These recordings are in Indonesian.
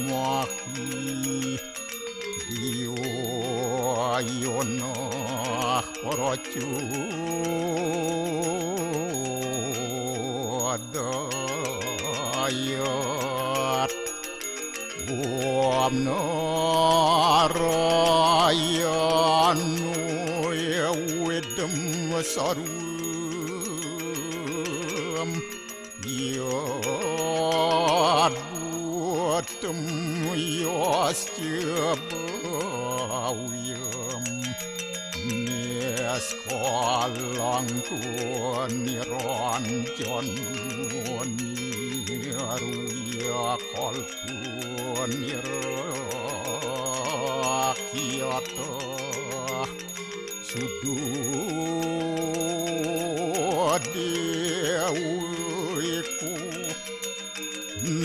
mahi Dioyonah porocu adayat Buam narayanu yawidam sarum yad buatem yasjabawiyam Niaskalang niranjan niruya kalpun nirakyata sududewiku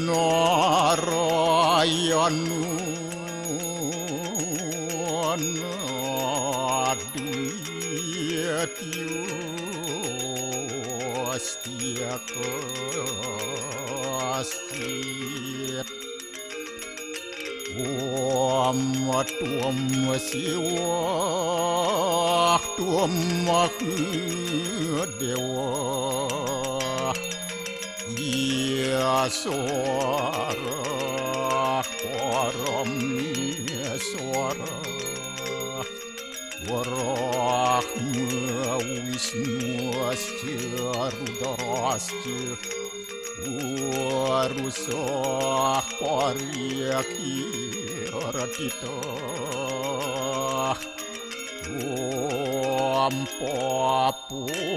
narayanu Astia kastit tuam siwa tuam dewa ia suara param suara Warahma Wisnu Asya Rudrasya Warusah Paryaki Ratita Ampapuham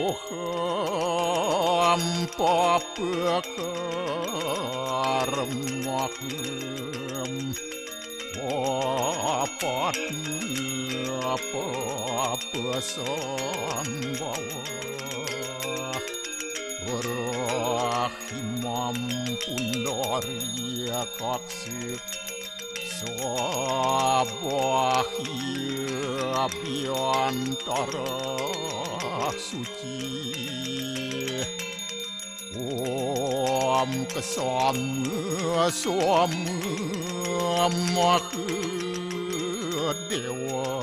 apa sambawa rahimam pundaria kaksi sabahia biantara suci Om kesama dewa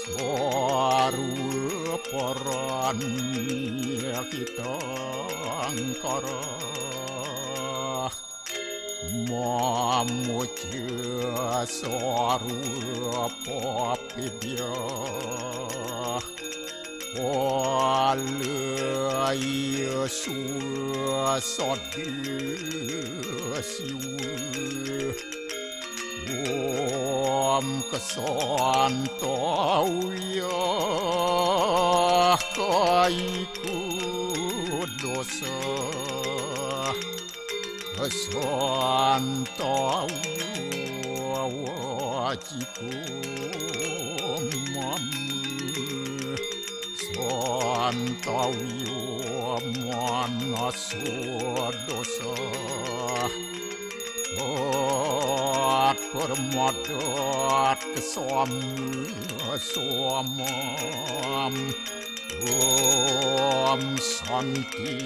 Swaru parani kita angkara Mamuja swaru papidya Walaya suasadiasiwa Om kesantauya kaiku dosa Kesantauya wajiku mamu Santauya manasa dosa Permadat kesamam Om santi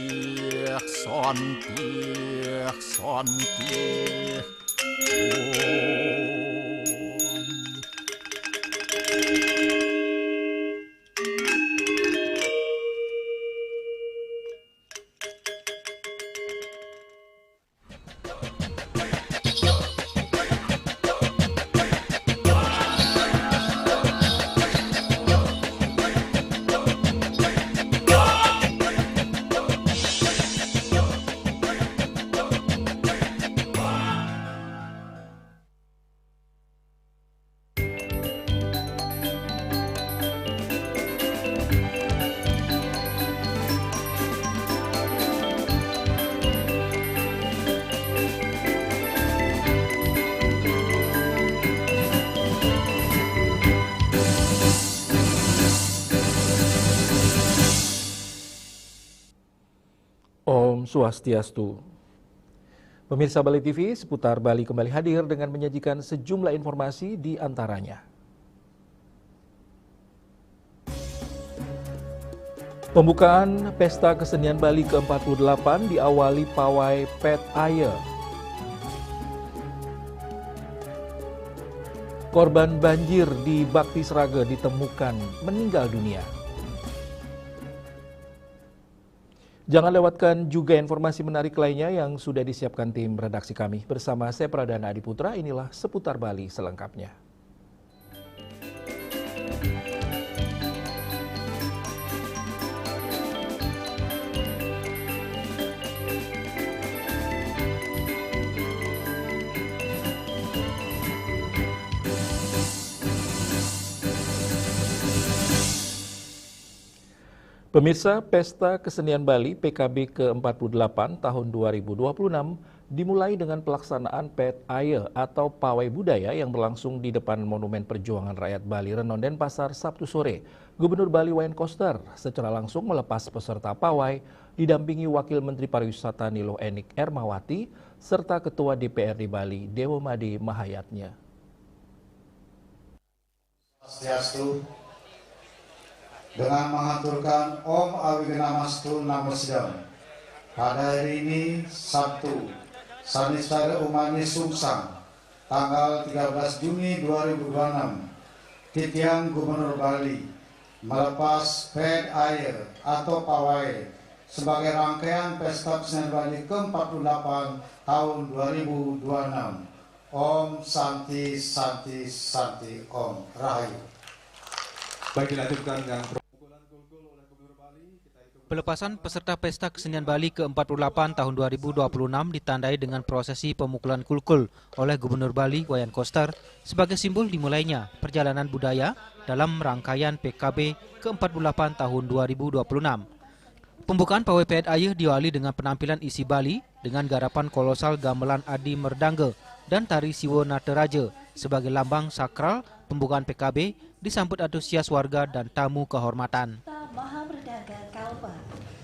Om Swastiastu. Pemirsa Bali TV, seputar Bali kembali hadir dengan menyajikan sejumlah informasi di antaranya. Pembukaan Pesta Kesenian Bali ke-48 diawali pawai Pet Aye. Korban banjir di Bakti Sraga ditemukan meninggal dunia. Jangan lewatkan juga informasi menarik lainnya yang sudah disiapkan tim redaksi kami. Bersama saya Pradana Adiputra, inilah Seputar Bali selengkapnya. Pemirsa, Pesta Kesenian Bali PKB ke-48 tahun 2026 dimulai dengan pelaksanaan Pet Aye atau Pawai Budaya yang berlangsung di depan Monumen Perjuangan Rakyat Bali Renon Denpasar Sabtu sore. Gubernur Bali Wayan Koster secara langsung melepas peserta pawai didampingi Wakil Menteri Pariwisata Nilo Enik Ermawati serta Ketua DPRD Bali Dewo Made Mahayatnya. Dengan mengaturkan Om Awigamastu Namo Sidam. Pada hari ini Sabtu, Sanistara Umani Sungsang, tanggal 13 Juni 2026, Titiang Gubernur Bali melepas Pet Aye atau Pawai sebagai rangkaian Pesta Kesenian Bali ke-48 tahun 2026. Om Santi Santi Santi Om Rahayu. Baik, dilanjutkan yang Pelepasan peserta Pesta Kesenian Bali ke-48 tahun 2026 ditandai dengan prosesi pemukulan kulkul oleh Gubernur Bali Wayan Koster sebagai simbol dimulainya perjalanan budaya dalam rangkaian PKB ke-48 tahun 2026. Pembukaan Pawai Pet Aye diawali dengan penampilan isi Bali dengan garapan kolosal gamelan Adi Merdangge dan tari Siwo Nataraja sebagai lambang sakral pembukaan PKB disambut antusias warga dan tamu kehormatan. Kalpa,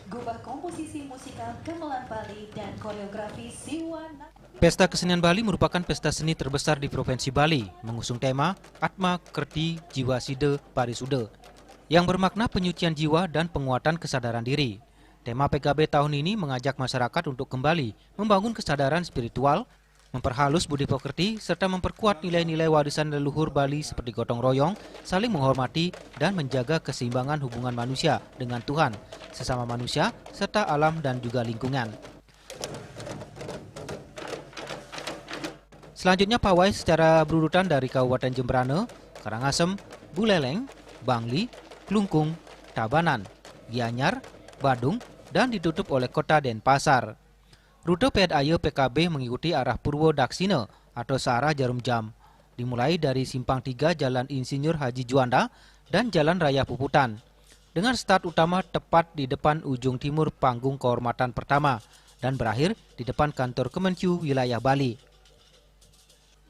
gubah komposisi musikal gamelan Bali dan koreografi Siwa. Pesta Kesenian Bali merupakan pesta seni terbesar di Provinsi Bali, mengusung tema Atma Kerti Jiwa Side Parisude, yang bermakna penyucian jiwa dan penguatan kesadaran diri. Tema PKB tahun ini mengajak masyarakat untuk kembali membangun kesadaran spiritual, memperhalus budi pekerti, serta memperkuat nilai-nilai warisan leluhur Bali seperti gotong royong, saling menghormati, dan menjaga keseimbangan hubungan manusia dengan Tuhan, sesama manusia, serta alam dan juga lingkungan. Selanjutnya pawai secara berurutan dari Kabupaten Jemberana, Karangasem, Buleleng, Bangli, Klungkung, Tabanan, Gianyar, Badung, dan ditutup oleh Kota Denpasar. Rute Pet Aye PKB mengikuti arah Purwo Daksina atau searah jarum jam, dimulai dari Simpang 3 Jalan Insinyur Haji Juanda dan Jalan Raya Puputan, dengan start utama tepat di depan ujung timur panggung kehormatan pertama dan berakhir di depan kantor Kemenkyu wilayah Bali.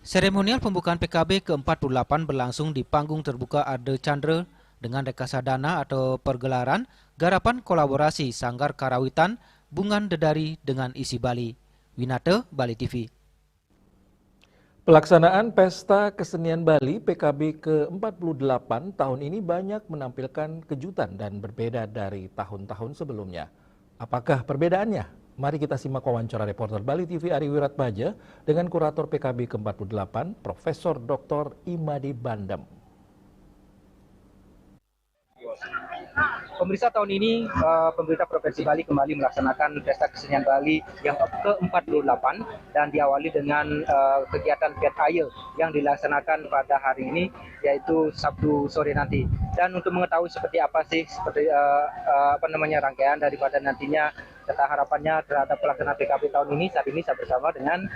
Seremonial pembukaan PKB ke-48 berlangsung di panggung terbuka Ade Chandra dengan reksadana atau pergelaran garapan kolaborasi Sanggar Karawitan Bungan Dedari dengan isi Bali. Winate, Bali TV. Pelaksanaan Pesta Kesenian Bali PKB ke-48 tahun ini banyak menampilkan kejutan dan berbeda dari tahun-tahun sebelumnya. Apakah perbedaannya? Mari kita simak wawancara reporter Bali TV Ari Wiratmaja dengan kurator PKB ke-48 Profesor Dr. Imade Bandem. Pemirsa, tahun ini pemerintah Provinsi Bali kembali melaksanakan Pesta Kesenian Bali yang ke-48 dan diawali dengan kegiatan Pet Aye yang dilaksanakan pada hari ini, yaitu Sabtu sore nanti. Dan untuk mengetahui seperti apa sih rangkaian daripada nantinya serta harapannya terhadap pelaksanaan PKB tahun ini, saat ini saya bersama dengan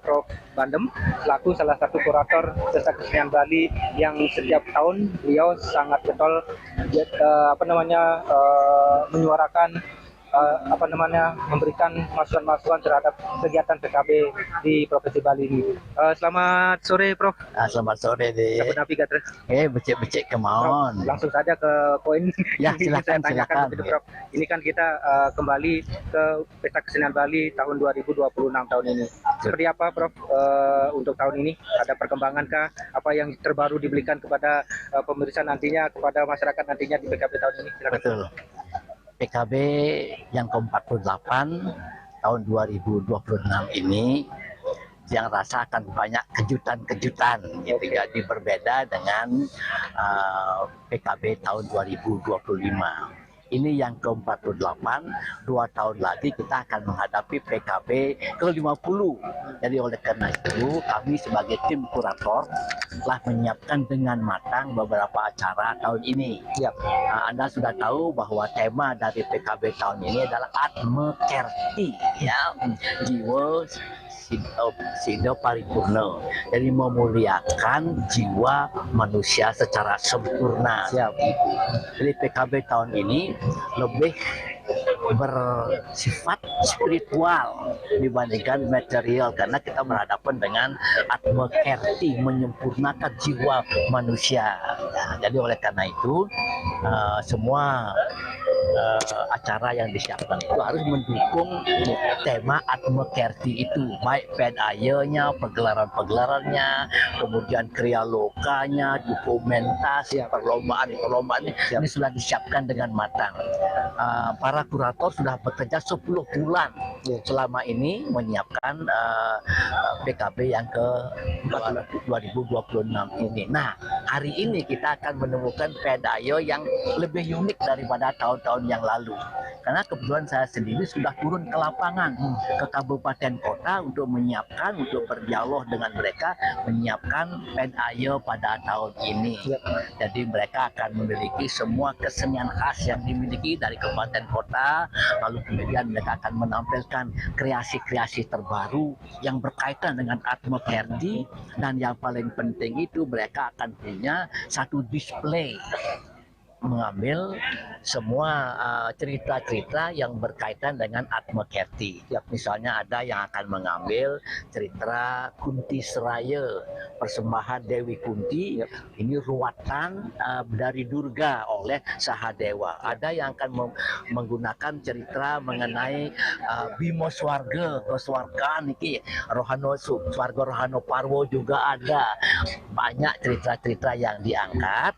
Prof. Bandem selaku salah satu kurator Pesta Kesenian Bali yang setiap tahun beliau sangat getol menyuarakan memberikan masukan-masukan terhadap kegiatan PKB di Provinsi Bali ini. Selamat sore, Prof. Selamat sore, Dek. Becek kemauan. Langsung saja ke poin ya, yang saya tanyakan, silakan. Prof. Ini kan kita kembali ke Pesta Kesenian Bali tahun 2026 tahun ini. Seperti apa, Prof, untuk tahun ini? Ada perkembangankah? Apa yang terbaru diberikan kepada pemirsa nantinya, kepada masyarakat nantinya di PKB tahun ini? Silakan. Betul. PKB yang ke-48 tahun 2026 ini yang rasa akan banyak kejutan-kejutan gitu. Jadi berbeda dengan PKB tahun 2025. Ini yang ke-48, 2 tahun lagi kita akan menghadapi PKB ke-50. Jadi oleh karena itu kami sebagai tim kurator telah menyiapkan dengan matang beberapa acara tahun ini. Anda sudah tahu bahwa tema dari PKB tahun ini adalah Atma Kerti, ya, jiwa Sido Paripurna. Jadi memuliakan jiwa manusia secara sempurna. Jadi PKB tahun ini lebih bersifat spiritual dibandingkan material, karena kita berhadapan dengan Atma Kerti, menyempurnakan jiwa manusia. Nah, jadi oleh karena itu semua acara yang disiapkan itu harus mendukung tema Atma Kerti itu, baik PDAY-nya, pergelaran-pergelarannya, kemudian kriya lokanya, dokumentasi, perlombaan ini sudah disiapkan dengan matang. Para kurator sudah bekerja 10 bulan selama ini menyiapkan PKB yang ke 2026 ini. Nah, hari ini kita akan menemukan PDAY yang lebih unik daripada tahun-tahun yang lalu. Karena kebetulan saya sendiri sudah turun ke lapangan, ke kabupaten kota untuk menyiapkan, untuk berdialog dengan mereka, menyiapkan PDAY pada tahun ini. Jadi mereka akan memiliki semua kesenian khas yang dimiliki dari kabupaten kota, lalu kemudian mereka akan menampilkan kreasi-kreasi terbaru yang berkaitan dengan Atma Kerti, dan yang paling penting itu mereka akan punya satu display mengambil semua cerita-cerita yang berkaitan dengan Atma Kerti. Misalnya ada yang akan mengambil cerita Kunti Seraya, persembahan Dewi Kunti, ini ruatan dari Durga oleh Sahadewa. Ada yang akan menggunakan cerita mengenai Bimo Swarga, keswargaan iki, Rohano Swarga Rohano Parwo juga ada. Banyak cerita-cerita yang diangkat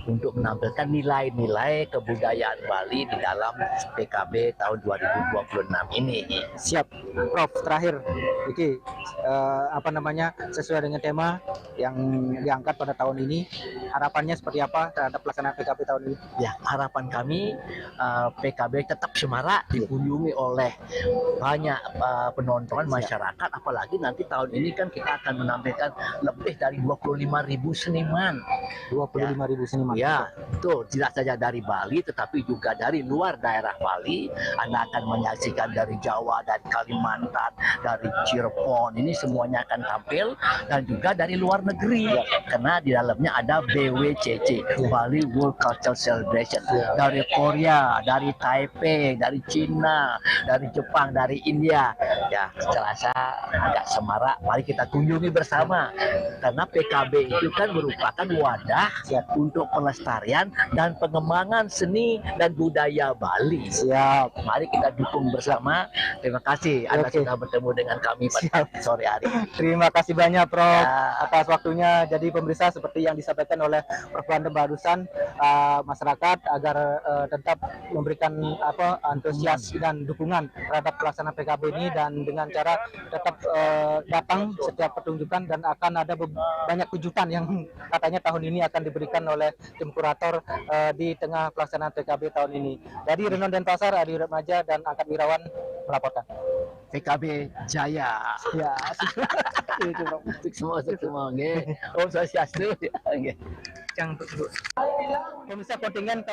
untuk menampilkan nilai-nilai kebudayaan Bali di dalam PKB tahun 2026 ini. Siap, Prof. Terakhir, Iki, sesuai dengan tema yang diangkat pada tahun ini, harapannya seperti apa terhadap pelaksanaan PKB tahun ini? Ya, harapan kami PKB tetap semarak, dikunjungi oleh banyak penonton masyarakat, apalagi nanti tahun ini kan kita akan menampilkan lebih dari 25.000 seniman. 25.000 seniman. Ya, betul. Tidak saja dari Bali, tetapi juga dari luar daerah Bali. Anda akan menyaksikan dari Jawa, dari Kalimantan, dari Cirebon. Ini semuanya akan tampil, dan juga dari luar negeri. Karena di dalamnya ada BWCC, Bali World Cultural Celebration. Dari Korea, dari Taipei, dari Cina, dari Jepang, dari India. Ya, terasa agak semarak. Mari kita kunjungi bersama. Karena PKB itu kan merupakan wadah untuk pelestarian dan pengembangan seni dan budaya Bali. Siap. Mari kita dukung bersama. Terima kasih Anda sudah bertemu dengan kami pada sore hari. Terima kasih banyak, Prof, atas waktunya. Jadi pemirsa, seperti yang disampaikan oleh Prof Bande barusan, masyarakat agar tetap memberikan antusias dan dukungan terhadap pelaksanaan PKB ini, dan dengan cara tetap datang setiap pertunjukan, dan akan ada banyak kejutan yang katanya tahun ini akan diberikan oleh tim kurator di tengah pelaksanaan PKB tahun ini. Dari Renon Denpasar, Adi Remaja dan Angkat Wirawan melaporkan. PKB Jaya. Ya. Semua nggih. Om Swastiastu. Nggih. Pemirsa, kontingen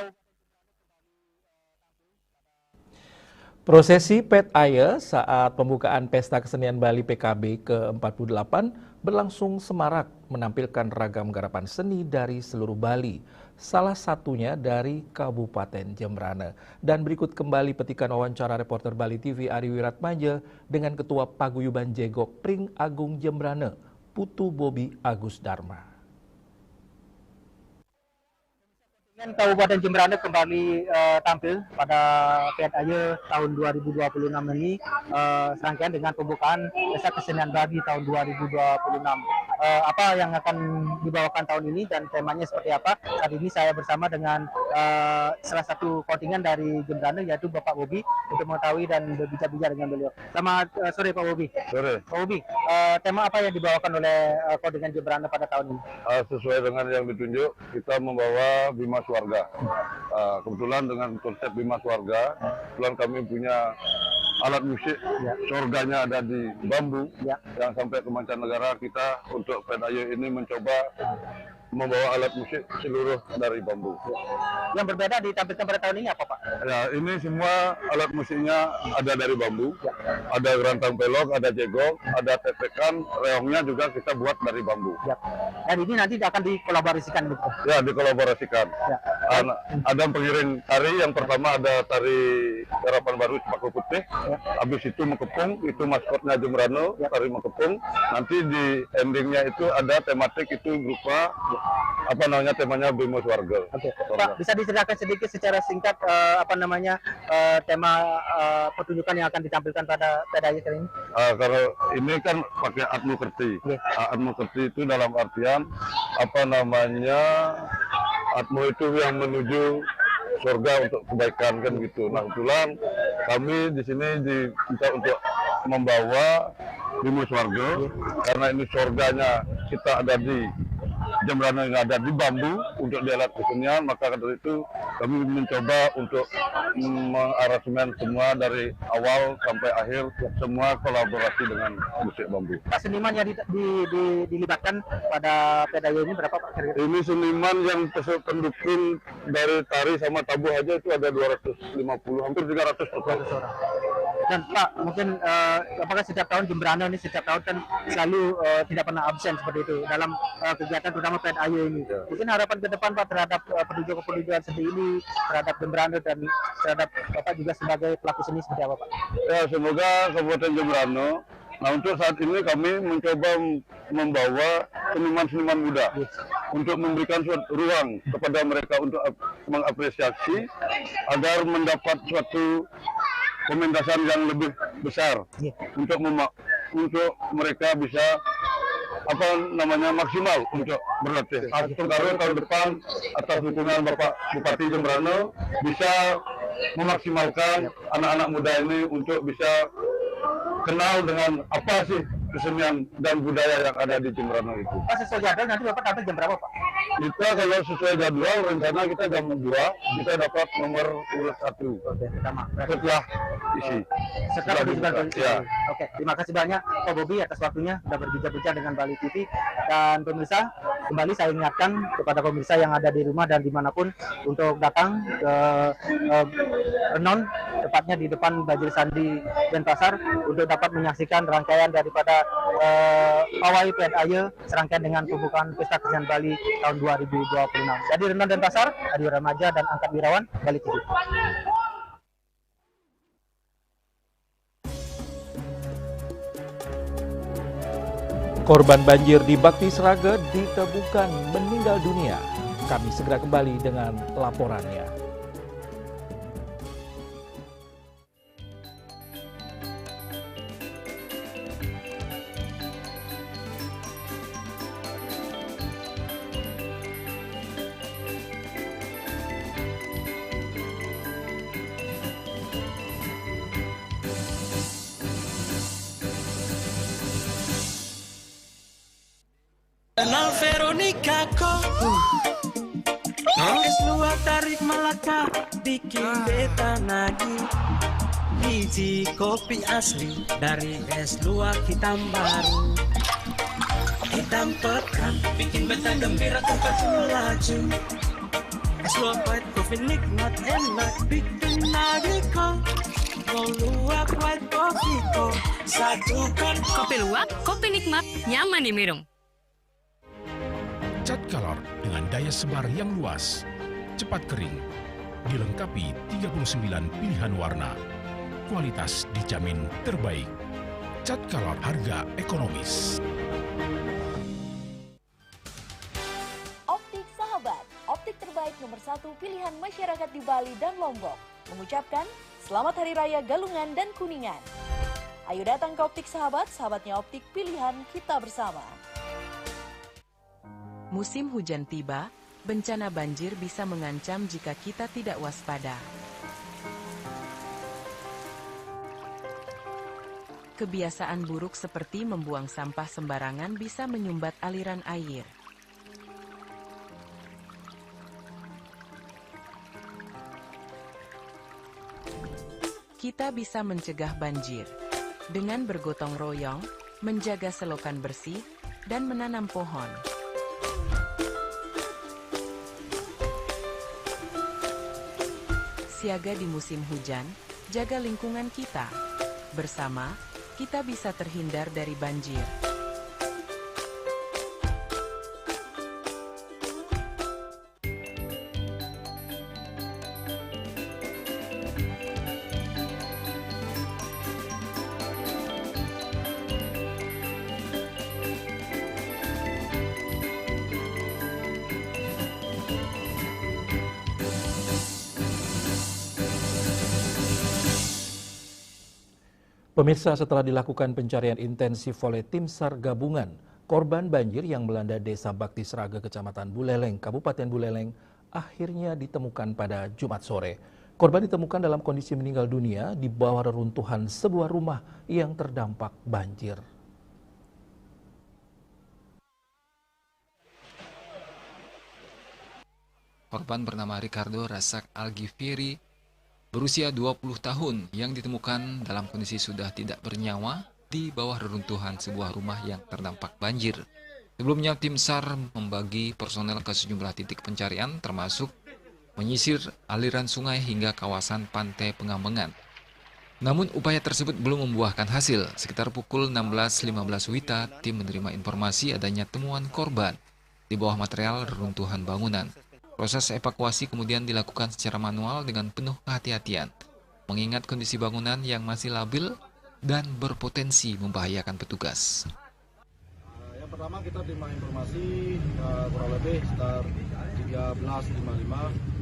Prosesi PDAY saat pembukaan Pesta Kesenian Bali PKB ke-48 berlangsung semarak, menampilkan ragam garapan seni dari seluruh Bali, salah satunya dari Kabupaten Jembrana. Dan berikut kembali petikan wawancara reporter Bali TV Ari Wiratmaja dengan Ketua Paguyuban Jegok Pring Agung Jembrana, Putu Bobi Agus Dharma. Kabupaten Jembrana kembali tampil pada PDAY tahun 2026 ini, serangkaian dengan pembukaan Pesta Kesenian Bali tahun 2026. Apa yang akan dibawakan tahun ini dan temanya seperti apa? Saat ini saya bersama dengan salah satu kontingen dari Jembrana, yaitu Bapak Bobi, untuk mengetahui dan berbicara dengan beliau. Selamat sore Pak Bobi. Sore. Pak Bobi, tema apa yang dibawakan oleh kontingen Jembrana pada tahun ini? Sesuai dengan yang ditunjuk, kita membawa Bima Swarga. Kebetulan dengan konsep Bima Swarga, kebetulan kami punya alat musik, surganya ada di bambu, yang sampai ke mancanegara. Kita untuk PET-AYE ini mencoba membawa alat musik seluruh dari bambu. Yang berbeda ditampilkan pada tahun ini apa Pak? Ya, ini semua alat musiknya ada dari bambu. Ada gerantang pelok, ada jegok, ada tepekan, reongnya juga kita buat dari bambu. Dan ini nanti akan dikolaborasikan gitu? Ya, dikolaborasikan. Ada pengiring tari, yang pertama ada tari Harapan Baru Paku Putih. Habis itu Mekepung, itu maskotnya Jembrana, tari Mekepung. Nanti di endingnya itu ada tematik, itu berupa temanya Bima Swarga. Pak, bisa diceritakan sedikit secara singkat tema pertunjukan yang akan ditampilkan pada PET-AYE kali ini? Kalau ini kan pakai Atmokerti. Atmokerti itu dalam artian Atmo itu yang menuju surga untuk kebaikan kan gitu. Nah, kebetulan kami di sini diminta untuk membawa Bima Swarga karena ini surganya kita ada di Jembrana yang ada di bambu untuk di alat kesenian, maka dari itu kami mencoba untuk mengaransemen semua dari awal sampai akhir, semua kolaborasi dengan musik bambu. Seniman yang dilibatkan pada PET-AYE ini berapa Pak? Ini seniman yang pendukung dari tari sama tabuh aja itu ada 250, hampir 300 orang. Dan Pak, mungkin apakah setiap tahun Jembrana ini setiap tahun kan selalu tidak pernah absen seperti itu dalam kegiatan terutama PET-AYE ini. Mungkin harapan ke depan Pak terhadap pertunjukan seperti ini, terhadap Jembrana dan terhadap Bapak juga sebagai pelaku seni seperti apa Pak? Ya, semoga Kabupaten Jembrana. Nah, untuk saat ini kami mencoba membawa seniman-seniman muda untuk memberikan ruang kepada mereka untuk mengapresiasi agar mendapat suatu pementasan yang lebih besar untuk mereka bisa maksimal untuk berlatih. Tahun depan atas dukungan Bapak Bupati Jembrana bisa memaksimalkan anak-anak muda ini untuk bisa kenal dengan apa sih kesenian dan budaya yang ada di Jembrana itu. Pak, sesuai jadwal nanti Bapak tampil jam berapa Pak? Kita kalau sesuai jadwal rencana kita jam 2 kita dapat nomor urut 1. Setelah isi. Setelah ya. Oke, terima kasih banyak Pak Bobi atas waktunya sudah berbincang-bincang dengan Bali TV. Dan pemirsa, kembali saya ingatkan kepada pemirsa yang ada di rumah dan dimanapun untuk datang ke Renon, tepatnya di depan Bajir Sandi Denpasar, untuk dapat menyaksikan rangkaian daripada pawai PET-AYE serangkaian dengan pembukaan Pesta Kesenian Bali tahun 2026. Dari Renon Denpasar, Adi Remaja dan Angkat Wirawan, Bali TV. Korban banjir di Bakti Sragen ditemukan meninggal dunia. Kami segera kembali dengan laporannya. Kenal Veronica kok es luar tarik Melaka bikin beta nagih. Biji kopi asli dari es luar hitam baru, hitam pekat bikin beta gembira tempat melaju. Es luar white kopi nikmat enak bikin nagih kok. Mau luak white kopi kok satukan. Kopi luwak, kopi nikmat, nyaman diminum. Cat Color dengan daya sebar yang luas, cepat kering, dilengkapi 39 pilihan warna. Kualitas dijamin terbaik. Cat Color harga ekonomis. Optik Sahabat, optik terbaik nomor 1 pilihan masyarakat di Bali dan Lombok. Mengucapkan Selamat Hari Raya Galungan dan Kuningan. Ayo datang ke Optik Sahabat, sahabatnya optik pilihan kita bersama. Musim hujan tiba, Bencana banjir bisa mengancam jika kita tidak waspada. Kebiasaan buruk seperti membuang sampah sembarangan bisa menyumbat aliran air. Kita bisa mencegah banjir dengan bergotong royong, menjaga selokan bersih, dan menanam pohon. Siaga di musim hujan, jaga lingkungan kita. Bersama, kita bisa terhindar dari banjir. Pemirsa, setelah dilakukan pencarian intensif oleh tim SAR gabungan, korban banjir yang melanda Desa Bakti Sraga, Kecamatan Buleleng, Kabupaten Buleleng, akhirnya ditemukan pada Jumat sore. Korban ditemukan dalam kondisi meninggal dunia di bawah reruntuhan sebuah rumah yang terdampak banjir. Korban bernama Ricardo Razak Algifiri, berusia 20 tahun, yang ditemukan dalam kondisi sudah tidak bernyawa di bawah reruntuhan sebuah rumah yang terdampak banjir. Sebelumnya tim SAR membagi personel ke sejumlah titik pencarian termasuk menyisir aliran sungai hingga kawasan pantai Pengambengan. Namun upaya tersebut belum membuahkan hasil. Sekitar pukul 16.15 WITA, tim menerima informasi adanya temuan korban di bawah material reruntuhan bangunan. Proses evakuasi kemudian dilakukan secara manual dengan penuh kehati-hatian, mengingat kondisi bangunan yang masih labil dan berpotensi membahayakan petugas. Yang pertama kita terima informasi kurang lebih sekitar 13.55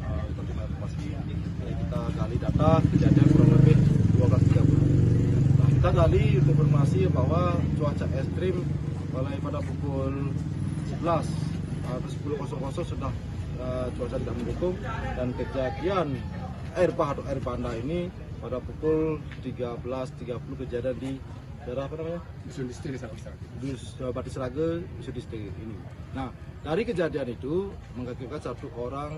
kita terima informasi, jadi kita gali data kejadian kurang lebih 12.30. Nah, kita gali informasi bahwa cuaca ekstrim mulai pada pukul 11 atau 10.00 sudah cuaca tidak mendukung, dan kejadian air bah atau air banda ini pada pukul 13.30 kejadian di daerah apa namanya? Dusun Bakti Sraga, Dusun Distrik ini. Nah, dari kejadian itu mengakibatkan satu orang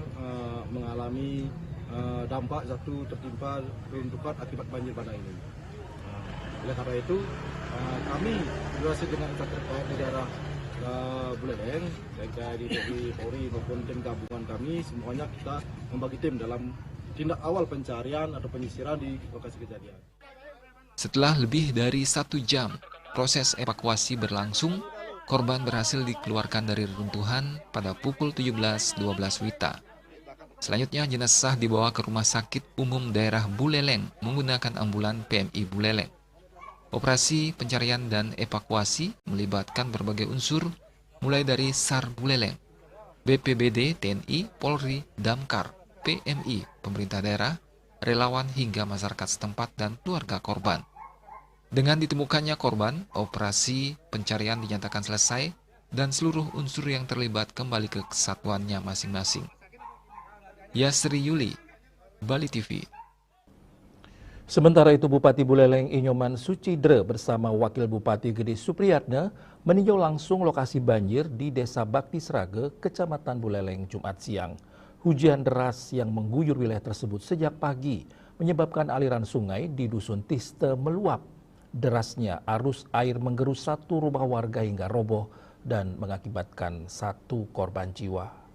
mengalami dampak, satu tertimpa reruntuhan akibat banjir bandang ini. Oleh karena itu kami berhasil dengan terkait di daerah Buleleng, baik dari Polri maupun tim gabungan kami, semuanya kita membagi tim dalam tindak awal pencarian atau penyisiran di lokasi kejadian. Setelah lebih dari 1 jam, proses evakuasi berlangsung, korban berhasil dikeluarkan dari reruntuhan pada pukul 17.12 WITA. Selanjutnya jenazah dibawa ke Rumah Sakit Umum Daerah Buleleng menggunakan ambulan PMI Buleleng. Operasi pencarian dan evakuasi melibatkan berbagai unsur, mulai dari SAR Buleleng, BPBD, TNI, Polri, Damkar, PMI, pemerintah daerah, relawan hingga masyarakat setempat dan keluarga korban. Dengan ditemukannya korban, operasi pencarian dinyatakan selesai dan seluruh unsur yang terlibat kembali ke kesatuannya masing-masing. Yasri Yuli, Bali TV. Sementara itu, Bupati Buleleng Inyoman Sucidre bersama Wakil Bupati Gede Supriyatna meninjau langsung lokasi banjir di Desa Bakti Sraga, Kecamatan Buleleng, Jumat siang. Hujan deras yang mengguyur wilayah tersebut sejak pagi menyebabkan aliran sungai di Dusun Tiste meluap. Derasnya arus air menggerus satu rumah warga hingga roboh dan mengakibatkan 1 korban jiwa.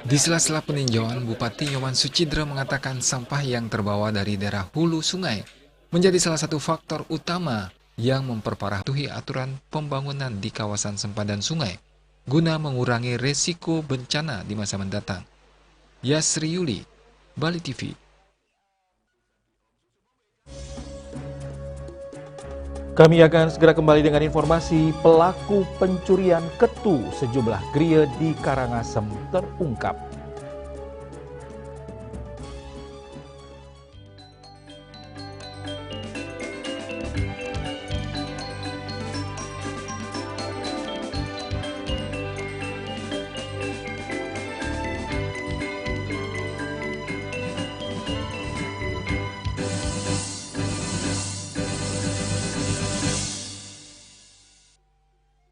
Di sela-sela peninjauan, Bupati Inyoman Sucidre mengatakan sampah yang terbawa dari daerah hulu sungai menjadi salah satu faktor utama yang memperparah aturan pembangunan di kawasan sempadan sungai guna mengurangi resiko bencana di masa mendatang. Yasri Yuli, Bali TV. Kami akan segera kembali dengan informasi pelaku pencurian ketu sejumlah gereja di Karangasem terungkap.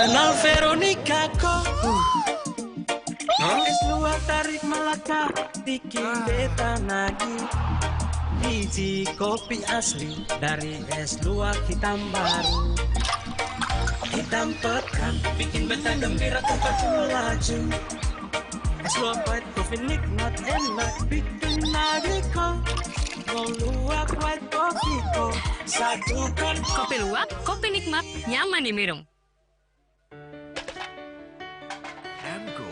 Kenal Veronica kok. Es luar tarik Melaka, bikin beta nagih. Biji kopi asli dari es luar hitam baru. Hitam pekan, bikin beta gembira tempat melaju. Es luar white coffee nikmat enak, bikin nagih kok. Mau luwak white coffee kok, satukan. Kopi luwak, kopi nikmat, nyaman diminum. Emco,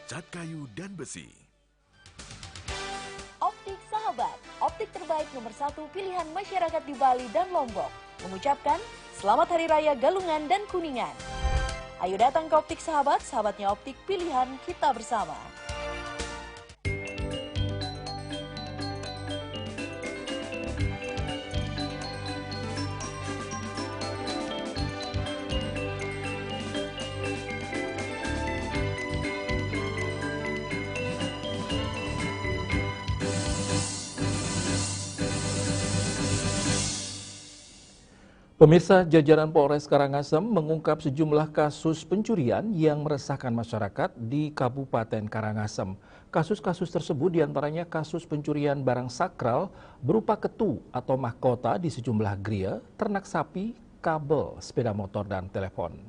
cat kayu dan besi. Optik Sahabat, optik terbaik nomor 1 pilihan masyarakat di Bali dan Lombok. Mengucapkan Selamat Hari Raya Galungan dan Kuningan. Ayo datang ke Optik Sahabat, sahabatnya optik pilihan kita bersama. Pemirsa, jajaran Polres Karangasem mengungkap sejumlah kasus pencurian yang meresahkan masyarakat di Kabupaten Karangasem. Kasus-kasus tersebut diantaranya kasus pencurian barang sakral berupa ketu atau mahkota di sejumlah geria, ternak sapi, kabel, sepeda motor, dan telepon.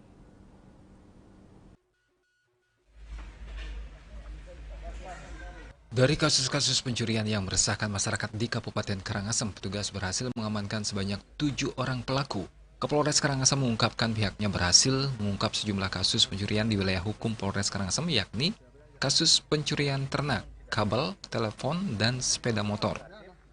Dari kasus-kasus pencurian yang meresahkan masyarakat di Kabupaten Karangasem, petugas berhasil mengamankan sebanyak 7 orang pelaku. Kapolres Karangasem mengungkapkan pihaknya berhasil mengungkap sejumlah kasus pencurian di wilayah hukum Polres Karangasem, yakni kasus pencurian ternak, kabel, telepon, dan sepeda motor.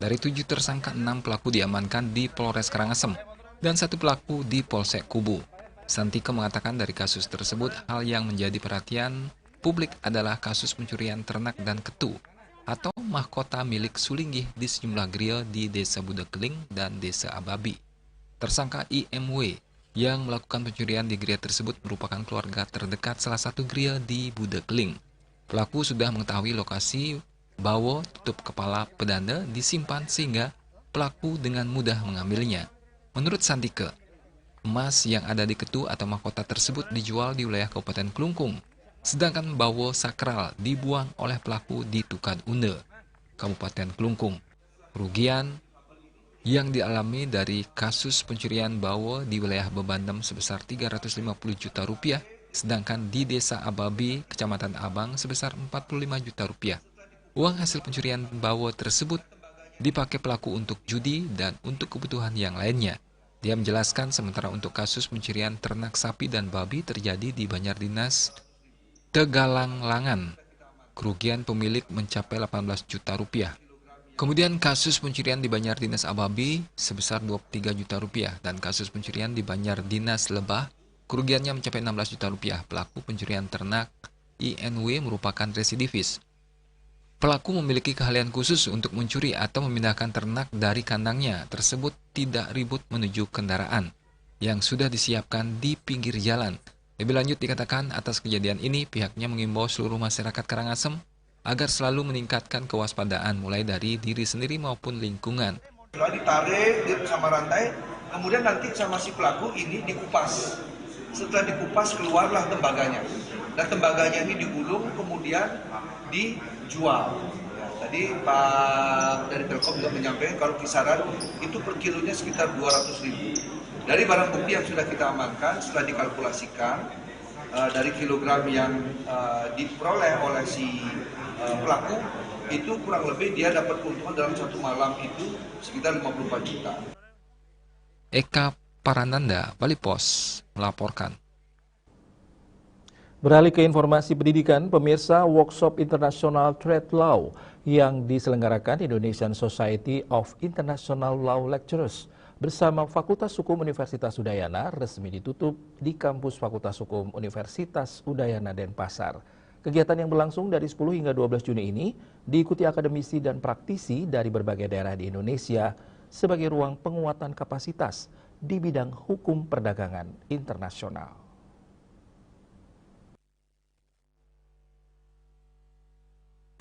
Dari 7 tersangka, 6 pelaku diamankan di Polres Karangasem dan 1 pelaku di Polsek Kubu. Santika mengatakan dari kasus tersebut, hal yang menjadi perhatian publik adalah kasus pencurian ternak dan ketu atau mahkota milik Sulinggih di sejumlah geria di Desa Budakeling dan Desa Ababi. Tersangka IMW yang melakukan pencurian di geria tersebut merupakan keluarga terdekat salah satu geria di Budakeling. Pelaku sudah mengetahui lokasi bawo tutup kepala pedanda disimpan sehingga pelaku dengan mudah mengambilnya. Menurut Santika, emas yang ada di ketu atau mahkota tersebut dijual di wilayah Kabupaten Klungkung. Sedangkan bawo sakral dibuang oleh pelaku di Tukad Unde, Kabupaten Klungkung. Kerugian yang dialami dari kasus pencurian bawo di wilayah Bebandem sebesar 350 juta rupiah, sedangkan di Desa Ababi, Kecamatan Abang sebesar 45 juta rupiah. Uang hasil pencurian bawo tersebut dipakai pelaku untuk judi dan untuk kebutuhan yang lainnya. Dia menjelaskan sementara untuk kasus pencurian ternak sapi dan babi terjadi di Banjardinas Tegalanglangan, kerugian pemilik mencapai 18 juta rupiah. Kemudian kasus pencurian di Banjardinas Ababi sebesar 23 juta rupiah dan kasus pencurian di Banjardinas Lebah, kerugiannya mencapai 16 juta rupiah. Pelaku pencurian ternak INW merupakan residivis. Pelaku memiliki keahlian khusus untuk mencuri atau memindahkan ternak dari kandangnya tersebut tidak ribut menuju kendaraan yang sudah disiapkan di pinggir jalan. Lebih lanjut dikatakan atas kejadian ini pihaknya mengimbau seluruh masyarakat Karangasem agar selalu meningkatkan kewaspadaan mulai dari diri sendiri maupun lingkungan. Setelah ditarik sama rantai, kemudian nanti sama si pelaku ini dikupas. Setelah dikupas keluarlah tembaganya. Dan tembaganya ini digulung kemudian dijual. Tadi Pak dari Telkom juga menyampaikan kalau kisaran itu per kilonya sekitar 200.000. Dari barang bukti yang sudah kita amankan, setelah dikalkulasikan dari kilogram yang diperoleh oleh si pelaku, itu kurang lebih dia dapat keuntungan dalam satu malam itu sekitar 54 juta. Eka Parananda, Bali Pos, melaporkan. Beralih ke informasi pendidikan, pemirsa, workshop International Trade Law yang diselenggarakan Indonesian Society of International Law Lecturers bersama Fakultas Hukum Universitas Udayana resmi ditutup di kampus Fakultas Hukum Universitas Udayana Denpasar. Kegiatan yang berlangsung dari 10 hingga 12 Juni ini diikuti akademisi dan praktisi dari berbagai daerah di Indonesia sebagai ruang penguatan kapasitas di bidang hukum perdagangan internasional.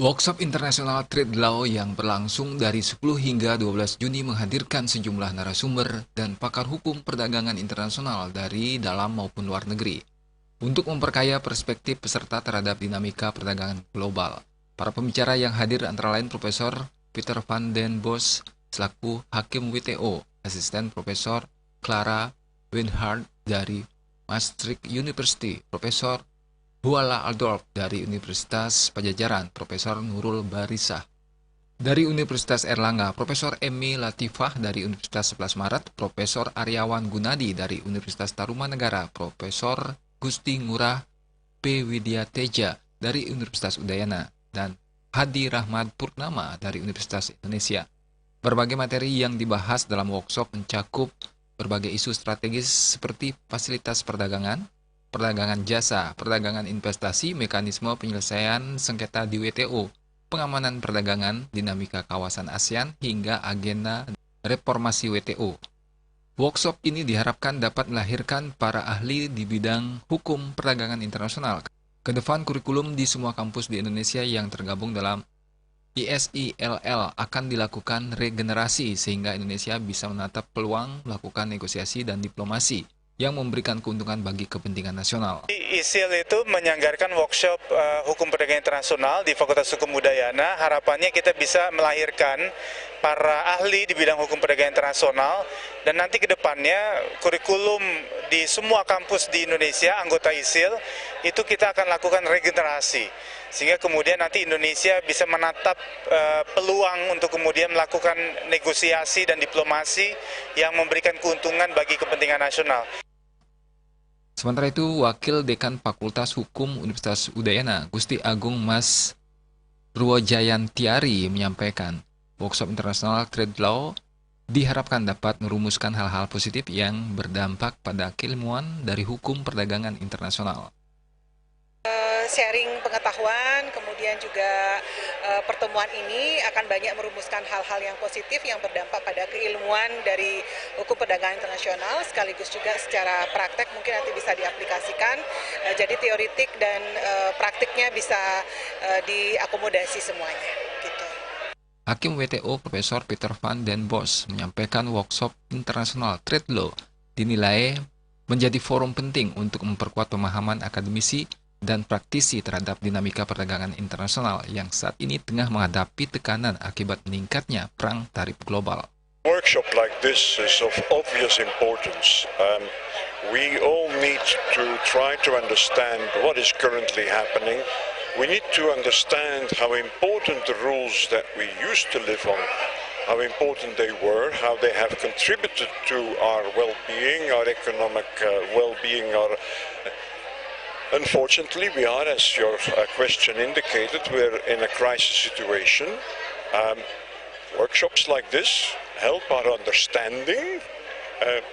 Workshop International Trade Law yang berlangsung dari 10 hingga 12 Juni menghadirkan sejumlah narasumber dan pakar hukum perdagangan internasional dari dalam maupun luar negeri. untuk memperkaya perspektif peserta terhadap dinamika perdagangan global. Para pembicara yang hadir antara lain Profesor Peter van den Bos selaku Hakim WTO, Asisten Profesor Clara Winhard dari Maastricht University, Profesor Huala Aldorf dari Universitas Pajajaran, Profesor Nurul Barisah dari Universitas Erlangga, Profesor Emi Latifah dari Universitas 11 Maret, Profesor Aryawan Gunadi dari Universitas Tarumanegara, Profesor Gusti Ngurah P. Widyateja dari Universitas Udayana, dan Hadi Rahmat Purnama dari Universitas Indonesia. Berbagai materi yang dibahas dalam workshop mencakup berbagai isu strategis seperti fasilitas perdagangan, perdagangan jasa, perdagangan investasi, mekanisme penyelesaian sengketa di WTO, pengamanan perdagangan, dinamika kawasan ASEAN, hingga agenda reformasi WTO. Workshop ini diharapkan dapat melahirkan para ahli di bidang hukum perdagangan internasional. Ke depan kurikulum di semua kampus di Indonesia yang tergabung dalam ISILL akan dilakukan regenerasi sehingga Indonesia bisa menatap peluang melakukan negosiasi dan diplomasi yang memberikan keuntungan bagi kepentingan nasional. ISIL itu menyanggarkan workshop hukum perdagangan internasional di Fakultas Hukum Udayana. Harapannya kita bisa melahirkan para ahli di bidang hukum perdagangan internasional, dan nanti ke depannya kurikulum di semua kampus di Indonesia anggota ISIL itu kita akan lakukan regenerasi, sehingga kemudian nanti Indonesia bisa menatap peluang untuk kemudian melakukan negosiasi dan diplomasi yang memberikan keuntungan bagi kepentingan nasional. Sementara itu, Wakil Dekan Fakultas Hukum Universitas Udayana, Gusti Agung Mas Ruwajayantiari menyampaikan, workshop internasional trade law diharapkan dapat merumuskan hal-hal positif yang berdampak pada keilmuan dari hukum perdagangan internasional. Sharing pengetahuan, kemudian juga pertemuan ini akan banyak merumuskan hal-hal yang positif yang berdampak pada keilmuan dari hukum perdagangan internasional, sekaligus juga secara praktek mungkin nanti bisa diaplikasikan, jadi teoretik dan praktiknya bisa diakomodasi semuanya. Gitu. Hakim WTO Profesor Peter van den Bos menyampaikan workshop internasional trade law dinilai menjadi forum penting untuk memperkuat pemahaman akademisi dan praktisi terhadap dinamika perdagangan internasional yang saat ini tengah menghadapi tekanan akibat meningkatnya perang tarif global. Workshop like this is of obvious importance. We all need to try to understand what is currently happening. We need to understand how important the rules that we used to live on, how important they were, how they have contributed to our well-being, our economic well-being, Unfortunately, we are, as your question indicated, we're in a crisis situation. Workshops like this help our understanding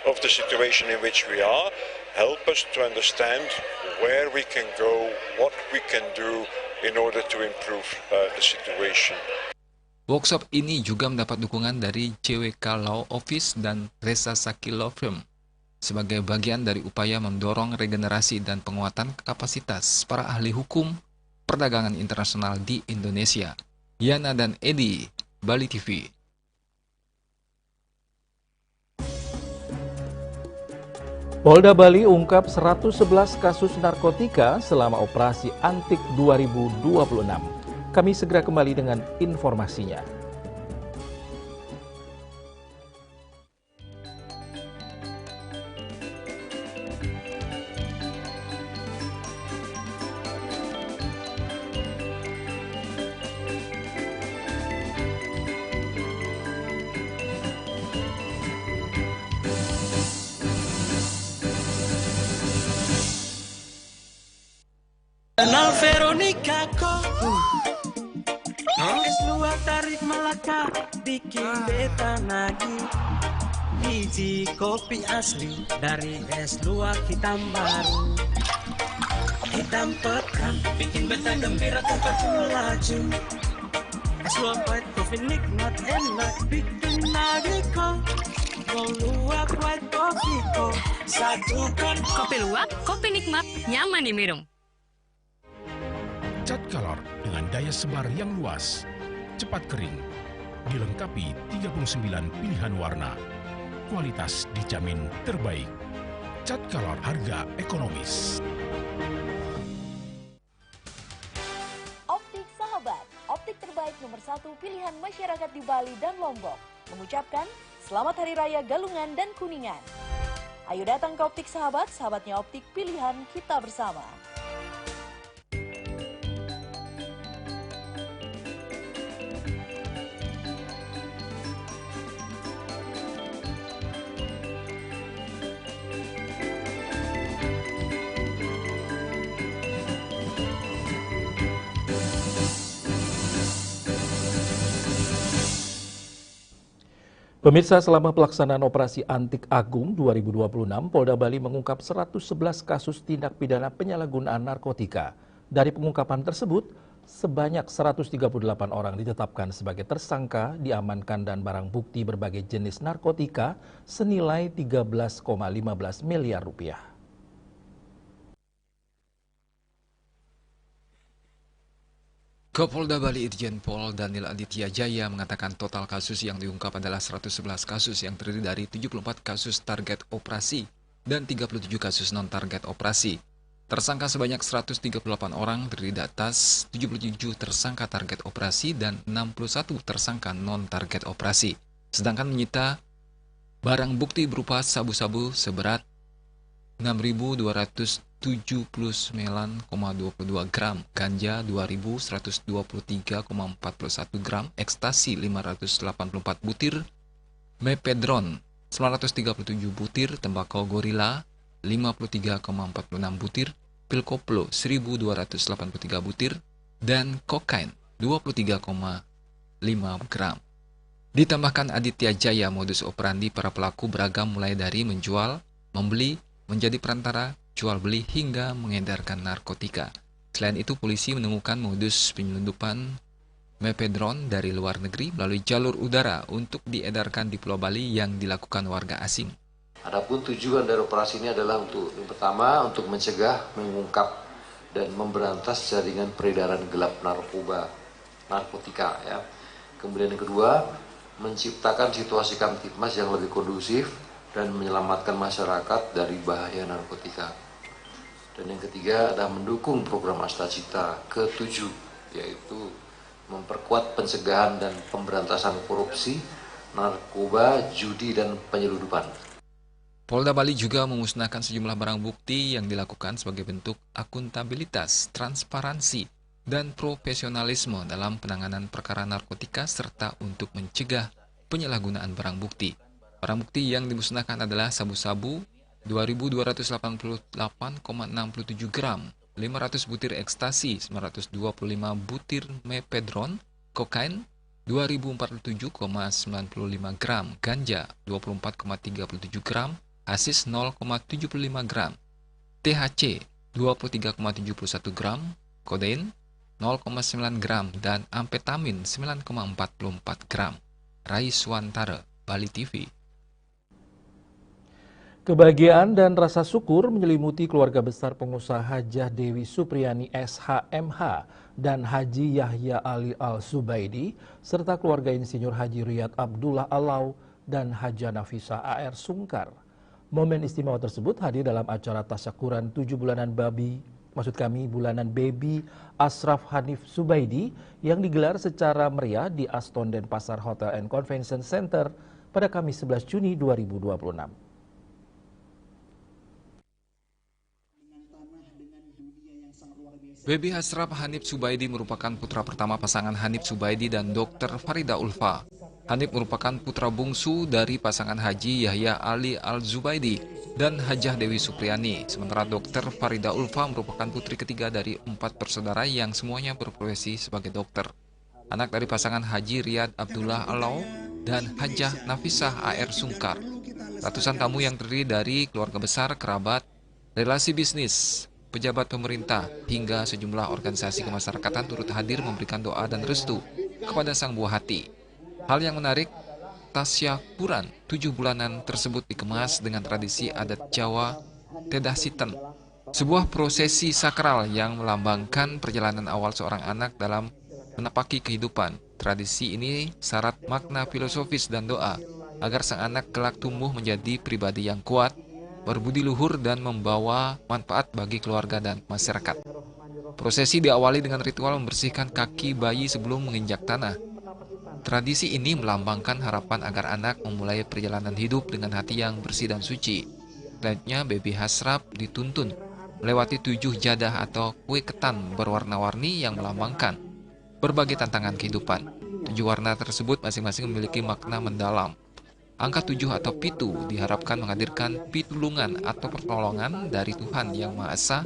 of the situation in which we are, help us to understand where we can go, what we can do in order to improve the situation. Workshop ini juga mendapat dukungan dari CWK Law Office dan Resa Saki Law Firm sebagai bagian dari upaya mendorong regenerasi dan penguatan kapasitas para ahli hukum perdagangan internasional di Indonesia. Yana dan Edi, Bali TV. Polda Bali ungkap 111 kasus narkotika selama operasi Antik 2026. Kami segera kembali dengan informasinya. Kenal Veronica kok es luar tarik Melaka bikin beta nagih. Biji kopi asli dari es luar hitam baru, hitam pekat bikin beta gembira tempat melaju. Es luar white coffee nikmat enak bikin nagih kok. Mau luwak white coffee kok satukan. Kopi luwak, kopi nikmat, nyaman diminum. Cat color dengan daya sebar yang luas, cepat kering, dilengkapi 39 pilihan warna, kualitas dijamin terbaik. Cat color harga ekonomis. masyarakat di Bali dan Lombok mengucapkan Selamat Hari Raya Galungan dan Kuningan. Ayo datang ke Optik Sahabat, sahabatnya optik pilihan kita bersama. Pemirsa, selama pelaksanaan Operasi Antik Agung 2026, Polda Bali mengungkap 111 kasus tindak pidana penyalahgunaan narkotika. Dari pengungkapan tersebut, sebanyak 138 orang ditetapkan sebagai tersangka, diamankan dan barang bukti berbagai jenis narkotika senilai 13,15 miliar rupiah. Kapolda Bali Irjen Pol Daniel Aditya Jaya mengatakan total kasus yang diungkap adalah 111 kasus yang terdiri dari 74 kasus target operasi dan 37 kasus non-target operasi. Tersangka sebanyak 138 orang terdiri atas 77 tersangka target operasi dan 61 tersangka non-target operasi. Sedangkan menyita barang bukti berupa sabu-sabu seberat 6.279,22 gram, ganja 2.123,41 gram, ekstasi 584 butir, mepedron 937 butir, tembakau gorila 53,46 butir, pil koplo 1.283 butir, dan kokain 23,5 gram. Ditambahkan Aditya Jaya, modus operandi para pelaku beragam mulai dari menjual, membeli, menjadi perantara, jual beli hingga mengedarkan narkotika. Selain itu, polisi menemukan modus penyelundupan mepedron dari luar negeri melalui jalur udara untuk diedarkan di Pulau Bali yang dilakukan warga asing. Adapun tujuan dari operasi ini adalah yang pertama untuk mencegah, mengungkap dan memberantas jaringan peredaran gelap narkotika ya. Kemudian yang kedua, menciptakan situasi kamtipmas yang lebih kondusif dan menyelamatkan masyarakat dari bahaya narkotika. Dan yang ketiga adalah mendukung program Astacita ke-7, yaitu memperkuat pencegahan dan pemberantasan korupsi, narkoba, judi, dan penyelundupan. Polda Bali juga memusnahkan sejumlah barang bukti yang dilakukan sebagai bentuk akuntabilitas, transparansi, dan profesionalisme dalam penanganan perkara narkotika serta untuk mencegah penyalahgunaan barang bukti. Barang bukti yang dimusnahkan adalah sabu-sabu 2.288,67 gram, 500 butir ekstasi, 925 butir mepedron, kokain 2.047,95 gram, ganja 24,37 gram, hasis 0,75 gram, THC 23,71 gram, kodein 0,9 gram, dan amfetamin 9,44 gram. Raiswantara, Bali TV. Kebahagiaan dan rasa syukur menyelimuti keluarga besar pengusaha Hajah Dewi Supriyani SHMH dan Haji Yahya Ali Al-Zubaidi serta keluarga Insinyur Haji Riyad Abdullah Alau dan Hajah Nafisah AR Sungkar. Momen istimewa tersebut hadir dalam acara tasyakuran 7 bulanan bulanan baby Ashraf Hanif Zubaidi yang digelar secara meriah di Aston Denpasar Hotel and Convention Center pada Kamis 11 Juni 2026. Baby Ashraf Hanif Zubaidi merupakan putra pertama pasangan Hanif Zubaidi dan Dr. Farida Ulfa. Hanif merupakan putra bungsu dari pasangan Haji Yahya Ali Al-Zubaidi dan Hajah Dewi Supriyani. Sementara Dr. Farida Ulfa merupakan putri ketiga dari 4 bersaudara yang semuanya berprofesi sebagai dokter. Anak dari pasangan Haji Riyad Abdullah Alau dan Hajah Nafisah AR Sungkar. Ratusan tamu yang terdiri dari keluarga besar, kerabat, relasi bisnis, pejabat pemerintah, hingga sejumlah organisasi kemasyarakatan turut hadir memberikan doa dan restu kepada sang buah hati. Hal yang menarik, tasyakuran 7 bulanan tersebut dikemas dengan tradisi adat Jawa Tedahsiten, sebuah prosesi sakral yang melambangkan perjalanan awal seorang anak dalam menapaki kehidupan. Tradisi ini syarat makna filosofis dan doa agar sang anak kelak tumbuh menjadi pribadi yang kuat, berbudi luhur, dan membawa manfaat bagi keluarga dan masyarakat. Prosesi diawali dengan ritual membersihkan kaki bayi sebelum menginjak tanah. Tradisi ini melambangkan harapan agar anak memulai perjalanan hidup dengan hati yang bersih dan suci. Selanjutnya, baby hasrap dituntun melewati 7 jadah atau kue ketan berwarna-warni yang melambangkan berbagai tantangan kehidupan. 7 warna tersebut masing-masing memiliki makna mendalam. Angka 7 atau pitu diharapkan menghadirkan pitulungan atau pertolongan dari Tuhan Yang Maha Esa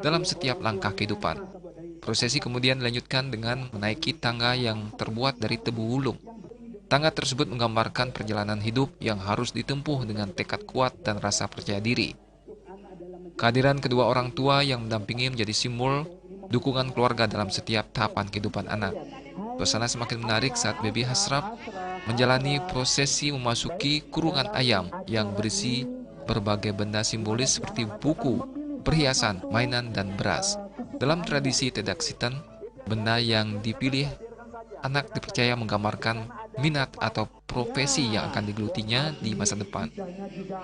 dalam setiap langkah kehidupan. Prosesi kemudian dilanjutkan dengan menaiki tangga yang terbuat dari tebu wulung. Tangga tersebut menggambarkan perjalanan hidup yang harus ditempuh dengan tekad kuat dan rasa percaya diri. Kehadiran kedua orang tua yang mendampingi menjadi simbol dukungan keluarga dalam setiap tahapan kehidupan anak. Suasana semakin menarik saat baby hasrap menjalani prosesi memasuki kurungan ayam yang berisi berbagai benda simbolis seperti buku, perhiasan, mainan, dan beras. Dalam tradisi Tedaksitan, benda yang dipilih anak dipercaya menggambarkan minat atau profesi yang akan digelutinya di masa depan.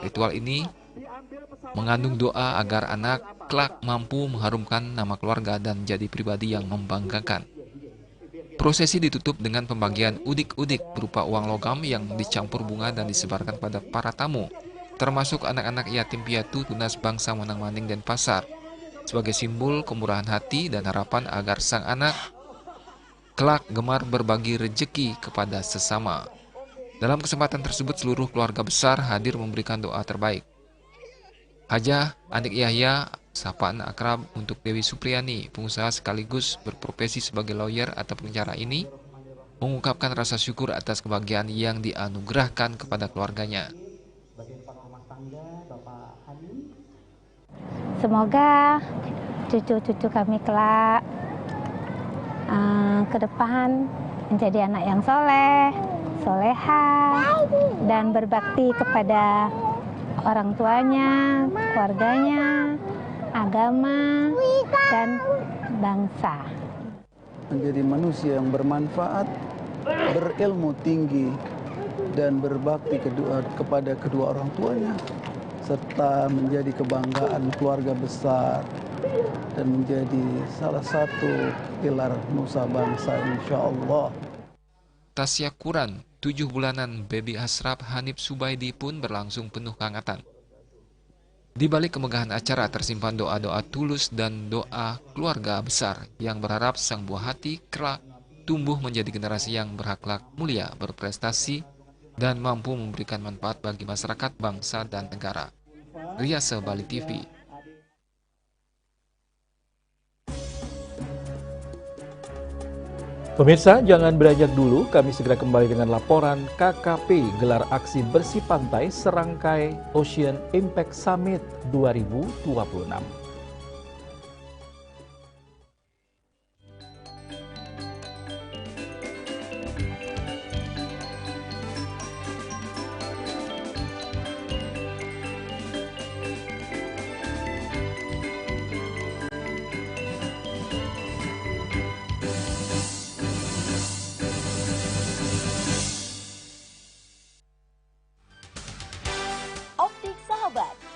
Ritual ini mengandung doa agar anak kelak mampu mengharumkan nama keluarga dan menjadi pribadi yang membanggakan. Prosesi ditutup dengan pembagian udik-udik berupa uang logam yang dicampur bunga dan disebarkan pada para tamu, termasuk anak-anak yatim piatu tunas bangsa Monang-Maning dan Pasar, sebagai simbol kemurahan hati dan harapan agar sang anak kelak gemar berbagi rejeki kepada sesama. Dalam kesempatan tersebut, seluruh keluarga besar hadir memberikan doa terbaik. Hajah Anik Yahya, sapaan akrab untuk Dewi Supriyani, pengusaha sekaligus berprofesi sebagai lawyer atau pengacara ini, mengungkapkan rasa syukur atas kebahagiaan yang dianugerahkan kepada keluarganya. Semoga cucu-cucu kami kelak ke depan menjadi anak yang soleh, soleha, dan berbakti kepada orang tuanya, keluarganya, agama, dan bangsa. Menjadi manusia yang bermanfaat, berilmu tinggi, dan berbakti kepada kedua orang tuanya, serta menjadi kebanggaan keluarga besar dan menjadi salah satu pilar nusa bangsa, insya Allah. Tasyakuran 7 bulanan baby hasrap Hanif Subaidi pun berlangsung penuh kehangatan. Di balik kemegahan acara tersimpan doa-doa tulus dan doa keluarga besar yang berharap sang buah hati kelak tumbuh menjadi generasi yang berakhlak mulia, berprestasi, dan mampu memberikan manfaat bagi masyarakat, bangsa, dan negara. Riasa Bali TV. Pemirsa, jangan beranjak dulu, kami segera kembali dengan laporan KKP gelar aksi bersih pantai serangkai Ocean Impact Summit 2026.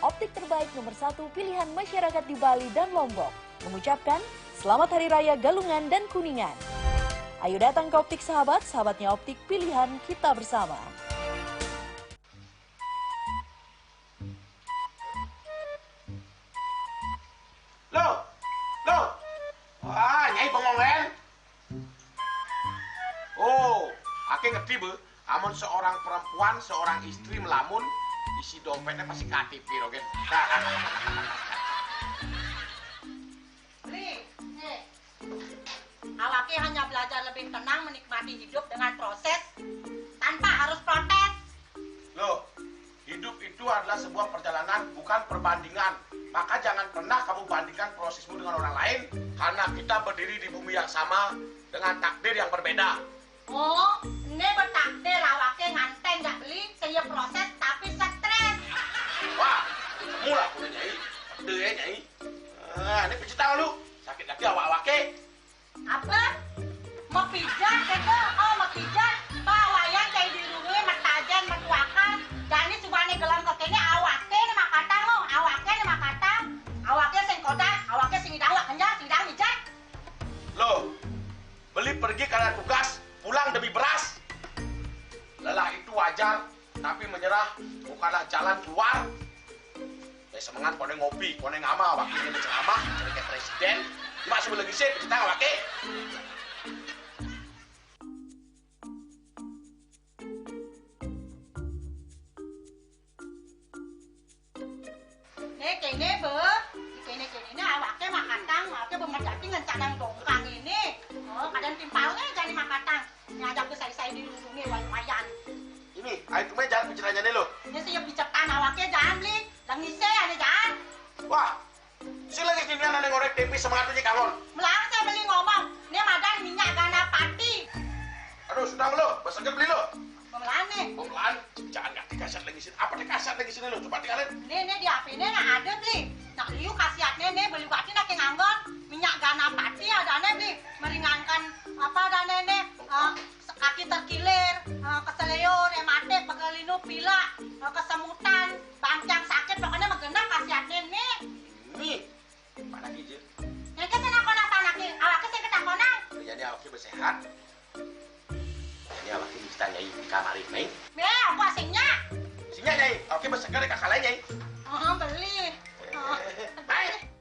Optik terbaik nomor 1 pilihan masyarakat di Bali dan Lombok, mengucapkan Selamat Hari Raya Galungan dan Kuningan. Ayo datang ke Optik Sahabat, sahabatnya optik pilihan kita bersama. Loh, wah, Nyai Bengongen. Oh, aku ngerti be, amun seorang perempuan, seorang istri melamun, isi dompetnya pasti KTP, Rogen. Awake hanya belajar lebih tenang menikmati hidup dengan proses tanpa harus protes. Loh, hidup itu adalah sebuah perjalanan, bukan perbandingan. Maka jangan pernah kamu bandingkan prosesmu dengan orang lain, karena kita berdiri di bumi yang sama dengan takdir yang berbeda. Oh, ini bertakdir awake nganten gak beli, saya proses tapi stres. Wah, mula aku Nyai. Pede ya Nyai. Ini pijit tangan lu. Sakit hati awak-awake. Apa? Mau pijat keko? Oh, mau pijat. Bawayan kayak dirungi matajan mertuakan. Jadi subane gelang kokene awake ni makata lo. Awake ni makata. Awake sing kodak, awake sing idawak kenyang, sing idawak mijat. Loh, beli pergi karena tugas, pulang demi beras. belajar, tapi menyerah bukanlah jalan keluar. Semangat kone ngopi, kone ngama, wakilnya ceramah, jadi presiden. Cuma sebelum lagi sih, kita nggak wakil. Kene awaknya makatang, awaknya bermedati ngan cadang dongkang ini. Kadang timpalnya jadi makatang. Ngajak ke saya dilindungi lumayan. Ini, ayo kemana jangan bicaranya nih lo. Ini siap bicetan awaknya jangan beli. Langise ane jangan. Wah, sila lagi sini ane ngorek tempe semangatnya kalon. Melang saya beli ngomong. Ini madan minyak gana pati. Aduh, sudah lo, besoknya beli lo. Memelan nih. Memelan, jangan nggak dikasat lagi sini. Apa dikasat lagi sini lo? Coba tinggalin. Ini di HP ini nggak ada beli. Nak liu kasihatnya nih beli waktu nak nganggon minyak gana pati ada nih beli meringankan apa ada nih kaki terkilir, keseliur, ematik, pegelinu, pilak, kesemutan, bancang sakit pokoknya megenang kasihatnya nih. Nih, mana gijil? Nanti saya nak kona tanaki, awaknya saya ketak kona. Jadi awaknya bersehat. Jadi awaknya bisa nyai di kamar ini. Aku asingnya. Asingnya nyai, awaknya bersegar kakak lain nyai. Beli. Baik.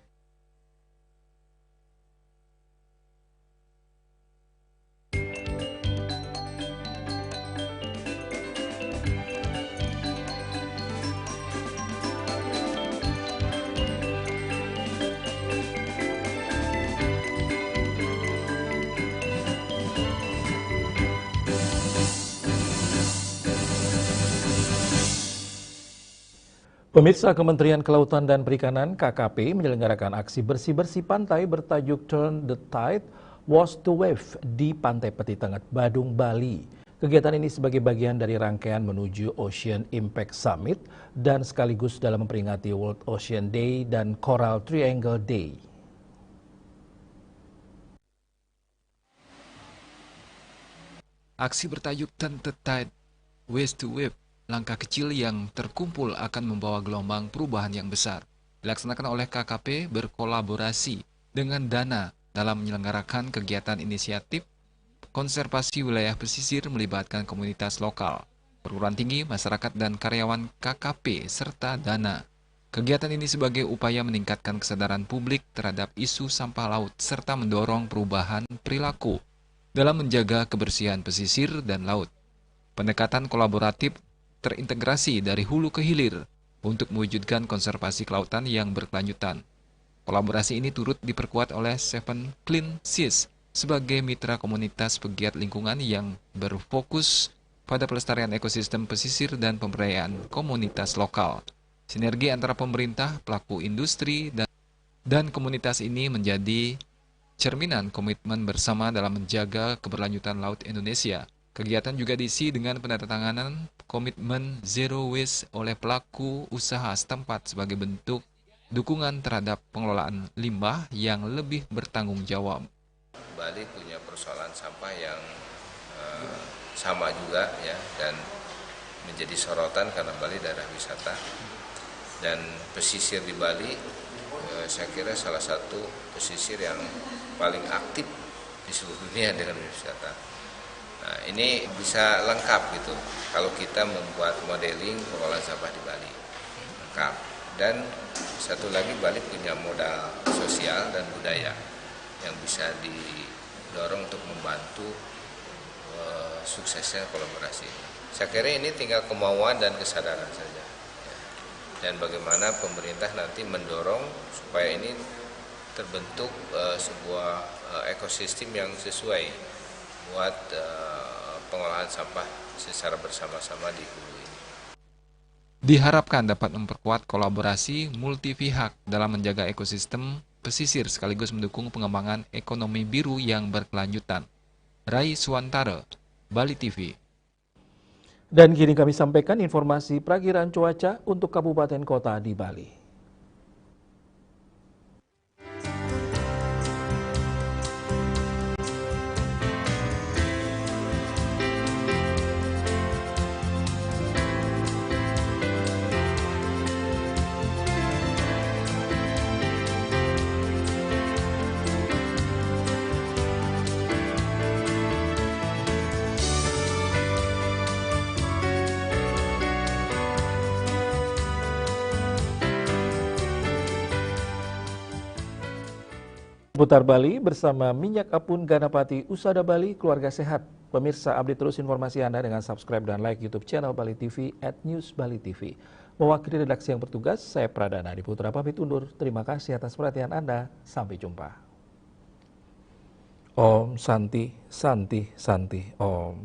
Pemirsa, Kementerian Kelautan dan Perikanan KKP menyelenggarakan aksi bersih-bersih pantai bertajuk Turn the Tide, Wash the Wave di Pantai Peti Tengah, Badung, Bali. Kegiatan ini sebagai bagian dari rangkaian menuju Ocean Impact Summit dan sekaligus dalam memperingati World Ocean Day dan Coral Triangle Day. Aksi bertajuk Turn the Tide, Wash the Wave, langkah kecil yang terkumpul akan membawa gelombang perubahan yang besar. Dilaksanakan oleh KKP berkolaborasi dengan Dana dalam menyelenggarakan kegiatan inisiatif konservasi wilayah pesisir melibatkan komunitas lokal, perguruan tinggi, masyarakat, dan karyawan KKP, serta Dana. Kegiatan ini sebagai upaya meningkatkan kesadaran publik terhadap isu sampah laut, serta mendorong perubahan perilaku dalam menjaga kebersihan pesisir dan laut. Pendekatan kolaboratif terintegrasi dari hulu ke hilir untuk mewujudkan konservasi kelautan yang berkelanjutan. Kolaborasi ini turut diperkuat oleh Seven Clean Seas sebagai mitra komunitas pegiat lingkungan yang berfokus pada pelestarian ekosistem pesisir dan pemberdayaan komunitas lokal. Sinergi antara pemerintah, pelaku industri, dan komunitas ini menjadi cerminan komitmen bersama dalam menjaga keberlanjutan laut Indonesia. Kegiatan juga diisi dengan penandatanganan komitmen Zero Waste oleh pelaku usaha setempat sebagai bentuk dukungan terhadap pengelolaan limbah yang lebih bertanggung jawab. Bali punya persoalan sampah yang sama juga ya, dan menjadi sorotan karena Bali daerah wisata, dan pesisir di Bali saya kira salah satu pesisir yang paling aktif di seluruh dunia dengan wisata. Nah, ini bisa lengkap gitu kalau kita membuat modeling pengelolaan sampah di Bali. Lengkap. Dan satu lagi, Bali punya modal sosial dan budaya yang bisa didorong untuk membantu suksesnya kolaborasi. Saya kira ini tinggal kemauan dan kesadaran saja. Dan bagaimana pemerintah nanti mendorong supaya ini terbentuk sebuah ekosistem yang sesuai buat pengolahan sampah secara bersama-sama di hulu ini. Diharapkan dapat memperkuat kolaborasi multi pihak dalam menjaga ekosistem pesisir sekaligus mendukung pengembangan ekonomi biru yang berkelanjutan. Rai Suwantara, Bali TV. Dan kini kami sampaikan informasi perakiraan cuaca untuk kabupaten kota di Bali. Putar Bali bersama Minyak Apun Ganapati Usada Bali, keluarga sehat. Pemirsa, update terus informasi Anda dengan subscribe dan like YouTube channel Bali TV @newsbalitv. Mewakili redaksi yang bertugas, saya Pradana Diputra pamit undur. Terima kasih atas perhatian Anda. Sampai jumpa. Om Santi, Santi, Santi, Om.